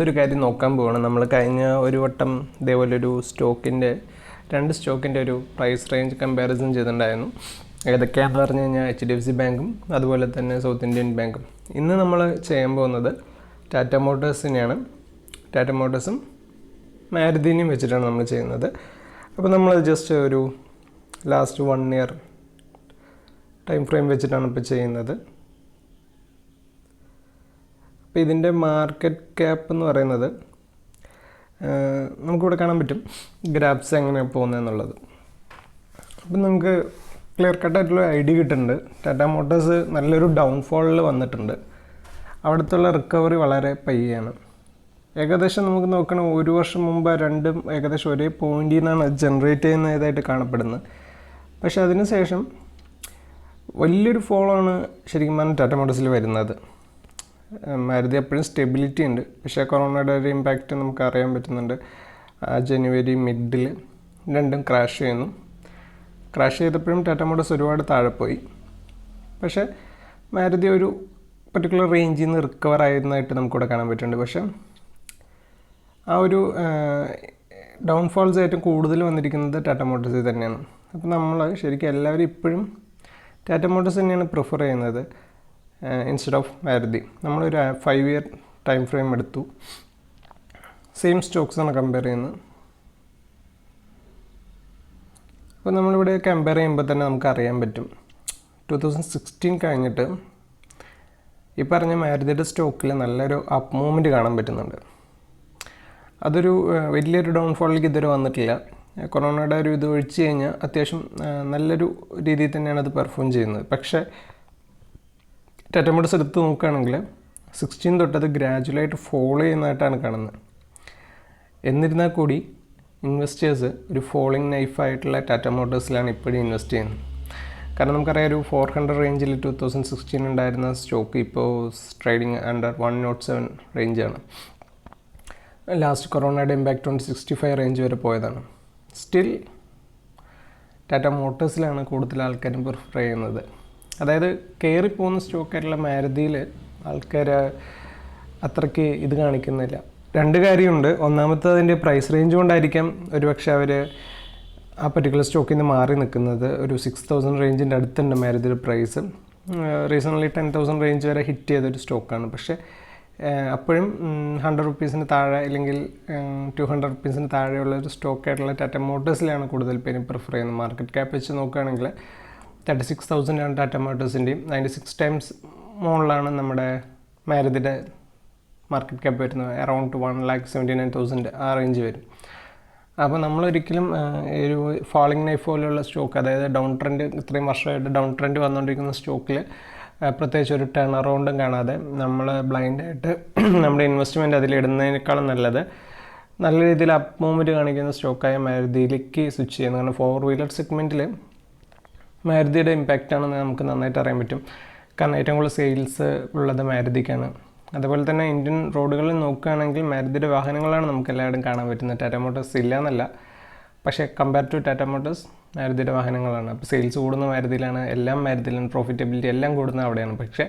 ഒരു കാര്യം നോക്കാൻ പോവാണ്. നമ്മൾ കഴിഞ്ഞ ഒരു വട്ടം ഇതേപോലെ ഒരു രണ്ട് സ്റ്റോക്കിൻ്റെ ഒരു പ്രൈസ് റേഞ്ച് കമ്പാരിസൺ ചെയ്തിട്ടുണ്ടായിരുന്നു. ഏതൊക്കെയാണെന്ന് പറഞ്ഞു കഴിഞ്ഞാൽ HDFC ബാങ്കും അതുപോലെ തന്നെ സൗത്ത് ഇന്ത്യൻ ബാങ്കും. ഇന്ന് നമ്മൾ ചെയ്യാൻ പോകുന്നത് ടാറ്റ മോട്ടോഴ്സിനെയാണ്. ടാറ്റ മോട്ടോഴ്സും മാരുതിനെയും വെച്ചിട്ടാണ് നമ്മൾ ചെയ്യുന്നത്. അപ്പോൾ നമ്മൾ ജസ്റ്റ് ഒരു ലാസ്റ്റ് 1 year ടൈം ഫ്രെയിം വെച്ചിട്ടാണ് ഇപ്പോൾ ചെയ്യുന്നത്. അപ്പോൾ ഇതിൻ്റെ മാർക്കറ്റ് ക്യാപ്പ് എന്ന് പറയുന്നത് നമുക്കിവിടെ കാണാൻ പറ്റും, ഗ്രാഫ്സ് എങ്ങനെയാണ് പോകുന്നതെന്നുള്ളത്. അപ്പം നമുക്ക് ക്ലിയർ കട്ടായിട്ടുള്ള ഐഡിയ കിട്ടുന്നുണ്ട്. ടാറ്റ മോട്ടോഴ്സ് നല്ലൊരു ഡൗൺഫോളിൽ വന്നിട്ടുണ്ട്. അവിടുത്തെ റിക്കവറി വളരെ പയ്യാണ്. ഏകദേശം നമുക്ക് നോക്കണം, 1 വർഷം മുമ്പ് രണ്ടും ഏകദേശം ഒരേ പോയിന്റിൽ നിന്നാണ് ജനറേറ്റ് ചെയ്യുന്നതായിട്ട് കാണപ്പെടുന്നത്. പക്ഷേ അതിന് ശേഷം വലിയൊരു ഫോളാണ് ശരിക്കും പറഞ്ഞാൽ ടാറ്റ മോട്ടോഴ്സിൽ വരുന്നത്. മാരുതി എപ്പോഴും സ്റ്റെബിലിറ്റി ഉണ്ട്, പക്ഷേ കൊറോണയുടെ ഒരു ഇമ്പാക്റ്റ് നമുക്ക് അറിയാൻ പറ്റുന്നുണ്ട്. ജനുവരി മിഡിൽ രണ്ടും ക്രാഷ് ചെയ്യുന്നു. ക്രാഷ് ചെയ്തപ്പോഴും ടാറ്റ മോട്ടോഴ്സ് ഒരുപാട് താഴെ പോയി. പക്ഷേ മാരുതി ഒരു പർട്ടിക്കുലർ റേഞ്ചിൽ നിന്ന് റിക്കവർ ആയിരുന്നതായിട്ട് നമുക്കിവിടെ കാണാൻ പറ്റുന്നുണ്ട്. പക്ഷേ ആ ഒരു ഡൗൺഫോൾസ് ഏറ്റവും കൂടുതൽ വന്നിരിക്കുന്നത് ടാറ്റ മോട്ടോഴ്സിൽ തന്നെയാണ്. അപ്പോൾ നമ്മൾ ശരിക്കും എല്ലാവരും ഇപ്പോഴും ടാറ്റ മോട്ടോഴ്സ് തന്നെയാണ് പ്രിഫർ ചെയ്യുന്നത് ഇൻസ്റ്റെഡ് ഓഫ് മാരുതി. നമ്മളൊരു 5 year ടൈം ഫ്രെയിം എടുത്തു. സെയിം സ്റ്റോക്സാണ് കമ്പയർ ചെയ്യുന്നത്. അപ്പോൾ നമ്മളിവിടെ കമ്പയർ ചെയ്യുമ്പോൾ തന്നെ നമുക്ക് അറിയാൻ പറ്റും, 2016 കഴിഞ്ഞിട്ട് ഈ പറഞ്ഞ മാരുതിയുടെ സ്റ്റോക്കിൽ നല്ലൊരു അപ്പ് മൂവ്മെൻറ്റ് കാണാൻ പറ്റുന്നുണ്ട്. അതൊരു വലിയൊരു ഡൗൺഫോളിലേക്ക് ഇതുവരെ വന്നിട്ടില്ല. കൊറോണയുടെ ഒരു ഇത് ഒഴിച്ച് കഴിഞ്ഞാൽ അത്യാവശ്യം നല്ലൊരു രീതിയിൽ തന്നെയാണ് അത് പെർഫോം ചെയ്യുന്നത്. പക്ഷേ ടാറ്റ മോട്ടോഴ്സ് എടുത്ത് നോക്കുകയാണെങ്കിൽ 16 തൊട്ടത് ഗ്രാജുവലായിട്ട് ഫോളോ ചെയ്യുന്നതായിട്ടാണ് കാണുന്നത്. എന്നിരുന്നാൽ കൂടി ഇൻവെസ്റ്റേഴ്സ് ഒരു ഫോളിങ് നൈഫായിട്ടുള്ള ടാറ്റ മോട്ടോഴ്സിലാണ് ഇപ്പോഴും ഇൻവെസ്റ്റ് ചെയ്യുന്നത്. കാരണം നമുക്കറിയാം, ഒരു 400 റേഞ്ചിൽ 2016 ഉണ്ടായിരുന്ന സ്റ്റോക്ക് ഇപ്പോൾ ട്രേഡിങ് അണ്ടർ 107 റേഞ്ചാണ്. ലാസ്റ്റ് കൊറോണയുടെ ഇമ്പാക്റ്റ് കൊണ്ട് 65 റേഞ്ച് വരെ പോയതാണ്. സ്റ്റിൽ ടാറ്റ മോട്ടോഴ്സിലാണ് കൂടുതൽ ആൾക്കാരും പ്രിഫർ ചെയ്യുന്നത്. അതായത് കയറിപ്പോകുന്ന സ്റ്റോക്കായിട്ടുള്ള മാരുതിയിൽ ആൾക്കാർ അത്രയ്ക്ക് ഇത് കാണിക്കുന്നില്ല. 2 കാര്യമുണ്ട്. ഒന്നാമത്തെ അതിൻ്റെ പ്രൈസ് റേഞ്ച് കൊണ്ടായിരിക്കാം ഒരുപക്ഷെ അവർ ആ പർട്ടിക്കുലർ സ്റ്റോക്കിൽ നിന്ന് മാറി നിൽക്കുന്നത്. ഒരു 6000 റേഞ്ചിൻ്റെ അടുത്തുണ്ട് മാരുതിയുടെ പ്രൈസ്. റീസൺലി 10,000 റേഞ്ച് വരെ ഹിറ്റ് ചെയ്തൊരു സ്റ്റോക്കാണ്. പക്ഷേ അപ്പോഴും 100 rupeesന് താഴെ അല്ലെങ്കിൽ 200 rupeesന് താഴെയുള്ള ഒരു സ്റ്റോക്കായിട്ടുള്ള ടാറ്റ മോട്ടോഴ്സിലാണ് കൂടുതൽ പേരും പ്രിഫർ ചെയ്യുന്നത്. മാർക്കറ്റ് ക്യാപ്പ് വെച്ച് നോക്കുകയാണെങ്കിൽ 36,000 ആണ് ടാറ്റ മോട്ടോഴ്സിൻ്റെയും, 96 times മുകളിലാണ് നമ്മുടെ മാരുതിയുടെ മാർക്കറ്റ് ക്യാപ്പ് വരുന്നത്. അറൗണ്ട് 1,79,000 ആ റേഞ്ച് വരും. അപ്പോൾ നമ്മളൊരിക്കലും ഒരു ഫാളിംഗ് നൈഫ് പോലെയുള്ള സ്റ്റോക്ക്, അതായത് ഡൗൺ ട്രെൻഡ്, ഇത്രയും വർഷമായിട്ട് ഡൗൺ ട്രെൻഡ് വന്നുകൊണ്ടിരിക്കുന്ന സ്റ്റോക്കിൽ പ്രത്യേകിച്ച് ഒരു ടേൺ അറൗണ്ടും കാണാതെ നമ്മൾ ബ്ലൈൻഡായിട്ട് നമ്മുടെ ഇൻവെസ്റ്റ്മെൻറ്റ് അതിലിടുന്നതിനേക്കാളും നല്ലത് നല്ല രീതിയിൽ അപ്പ് മൂവ്മെൻറ്റ് കാണിക്കുന്ന സ്റ്റോക്കായ മാരുതിയിലേക്ക് സ്വിച്ച് ചെയ്യുന്നത്. കാരണം 4-wheeler സെഗ്മെൻറ്റിൽ മാരുതിയുടെ ഇമ്പാക്റ്റാണെന്ന് നമുക്ക് നന്നായിട്ട് അറിയാൻ പറ്റും. കാരണം ഏറ്റവും കൂടുതൽ സെയിൽസ് ഉള്ളത് മാരുതിക്കാണ്. അതുപോലെ തന്നെ ഇന്ത്യൻ റോഡുകളിൽ നോക്കുകയാണെങ്കിൽ മാരുതിയുടെ വാഹനങ്ങളാണ് നമുക്ക് എല്ലായിടും കാണാൻ പറ്റുന്നത്. ടാറ്റ മോട്ടോഴ്സ് ഇല്ല എന്നല്ല, പക്ഷേ കമ്പയർ ടു ടാറ്റ മോട്ടോഴ്സ് മാരുതിയുടെ വാഹനങ്ങളാണ്. അപ്പോൾ സെയിൽസ് കൂടുന്ന മാരുതിയിലാണ്, എല്ലാം മാരുതിയിലാണ്, പ്രോഫിറ്റബിലിറ്റി എല്ലാം കൂടുന്ന അവിടെയാണ്. പക്ഷേ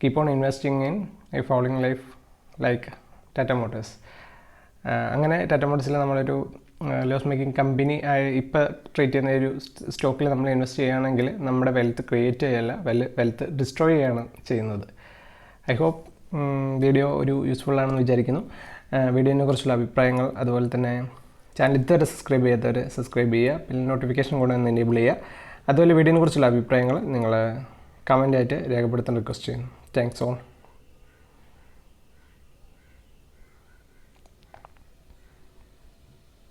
keep on investing in a falling life like Tata Motors. അങ്ങനെ ടാറ്റ മോട്ടോഴ്സിൽ നമ്മളൊരു ലോസ് മേക്കിംഗ് കമ്പനി ഇപ്പോൾ ട്രീറ്റ് ചെയ്യുന്ന ഒരു സ്റ്റോക്കിൽ നമ്മൾ ഇൻവെസ്റ്റ് ചെയ്യുകയാണെങ്കിൽ നമ്മുടെ വെൽത്ത് ക്രിയേറ്റ് ചെയ്യല്ല, വെൽത്ത് ഡിസ്ട്രോയ് ചെയ്യാണ് ചെയ്യുന്നത്. ഐ ഹോപ്പ് വീഡിയോ ഒരു യൂസ്ഫുൾ ആണെന്ന് വിചാരിക്കുന്നു. വീഡിയോനെ കുറിച്ചുള്ള അഭിപ്രായങ്ങൾ, അതുപോലെ തന്നെ ചാനൽ ഇതുവരെ സബ്സ്ക്രൈബ് ചെയ്യാത്തവർ സബ്സ്ക്രൈബ് ചെയ്യുക, പിന്നെ നോട്ടിഫിക്കേഷൻ കൂടെ ഒന്ന് എനേബിൾ ചെയ്യുക. അതുപോലെ വീഡിയോനെ കുറിച്ചുള്ള അഭിപ്രായങ്ങൾ നിങ്ങൾ കമൻ്റായിട്ട് രേഖപ്പെടുത്താൻ റിക്വസ്റ്റ് ചെയ്യുന്നു. Thanks all.